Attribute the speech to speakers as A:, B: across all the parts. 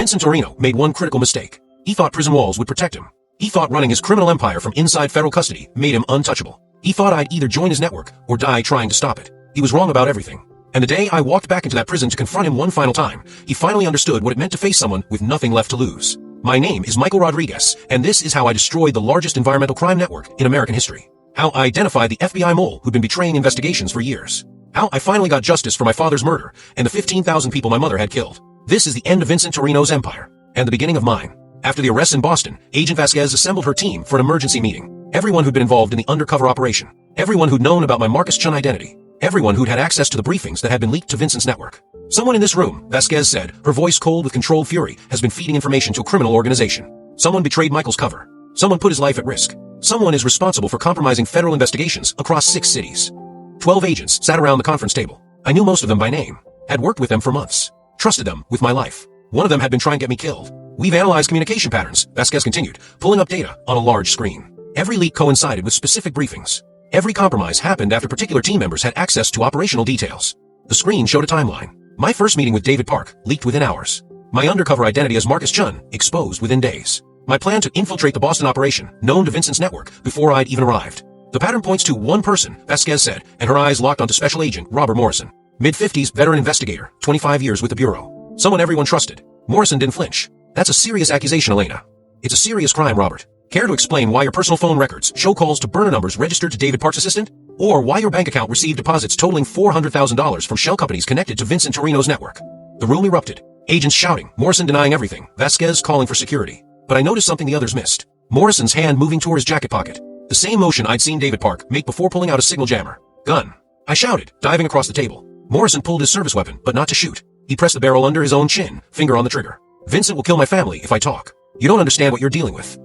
A: Vincent Torino made one critical mistake. He thought prison walls would protect him. He thought running his criminal empire from inside federal custody made him untouchable. He thought I'd either join his network or die trying to stop it. He was wrong about everything. And the day I walked back into that prison to confront him one final time, he finally understood what it meant to face someone with nothing left to lose. My name is Michael Rodriguez, and this is how I destroyed the largest environmental crime network in American history. How I identified the FBI mole who'd been betraying investigations for years. How I finally got justice for my father's murder and the 15,000 people my mother had killed. This is the end of Vincent Torino's empire, and the beginning of mine. After the arrests in Boston, Agent Vasquez assembled her team for an emergency meeting. Everyone who'd been involved in the undercover operation. Everyone who'd known about my Marcus Chun identity. Everyone who'd had access to the briefings that had been leaked to Vincent's network. Someone in this room, Vasquez said, her voice cold with controlled fury, has been feeding information to a criminal organization. Someone betrayed Michael's cover. Someone put his life at risk. Someone is responsible for compromising federal investigations across 6 cities. 12 agents sat around the conference table. I knew most of them by name. Had worked with them for months. Trusted them with my life. One of them had been trying to get me killed. We've analyzed communication patterns, Vasquez continued, pulling up data on a large screen. Every leak coincided with specific briefings. Every compromise happened after particular team members had access to operational details. The screen showed a timeline. My first meeting with David Park leaked within hours. My undercover identity as Marcus Chun exposed within days. My plan to infiltrate the Boston operation, known to Vincent's network, before I'd even arrived. The pattern points to one person, Vasquez said, and her eyes locked onto Special Agent Robert Morrison. Mid-50s, veteran investigator, 25 years with the Bureau. Someone everyone trusted. Morrison didn't flinch. That's a serious accusation, Elena. It's a serious crime, Robert. Care to explain why your personal phone records show calls to burner numbers registered to David Park's assistant? Or why your bank account received deposits totaling $400,000 from shell companies connected to Vincent Torino's network? The room erupted. Agents shouting, Morrison denying everything, Vasquez calling for security. But I noticed something the others missed. Morrison's hand moving toward his jacket pocket. The same motion I'd seen David Park make before pulling out a signal jammer. Gun. I shouted, diving across the table. Morrison pulled his service weapon, but not to shoot. He pressed the barrel under his own chin, finger on the trigger. Vincent will kill my family if I talk. You don't understand what you're dealing with.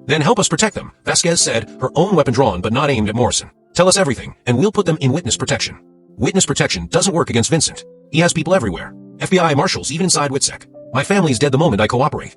A: Then help us protect them, Vasquez said, her own weapon drawn but not aimed at Morrison. Tell us everything, and we'll put them in witness protection. Witness protection doesn't work against Vincent. He has people everywhere. FBI marshals, even inside WITSEC. My family's dead the moment I cooperate.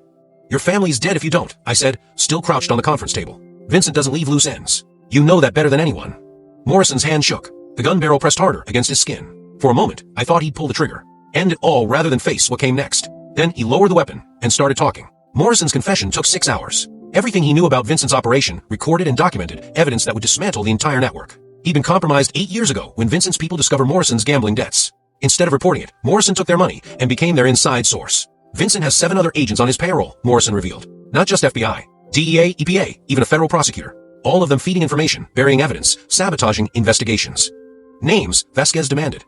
A: Your family's dead if you don't, I said, still crouched on the conference table. Vincent doesn't leave loose ends. You know that better than anyone. Morrison's hand shook. The gun barrel pressed harder against his skin. For a moment, I thought he'd pull the trigger. End it all rather than face what came next. Then he lowered the weapon and started talking. Morrison's confession took 6 hours. Everything he knew about Vincent's operation, recorded and documented, evidence that would dismantle the entire network. He'd been compromised 8 years ago when Vincent's people discovered Morrison's gambling debts. Instead of reporting it, Morrison took their money and became their inside source. Vincent has 7 other agents on his payroll, Morrison revealed. Not just FBI, DEA, EPA, even a federal prosecutor. All of them feeding information, burying evidence, sabotaging investigations. Names, Vasquez demanded.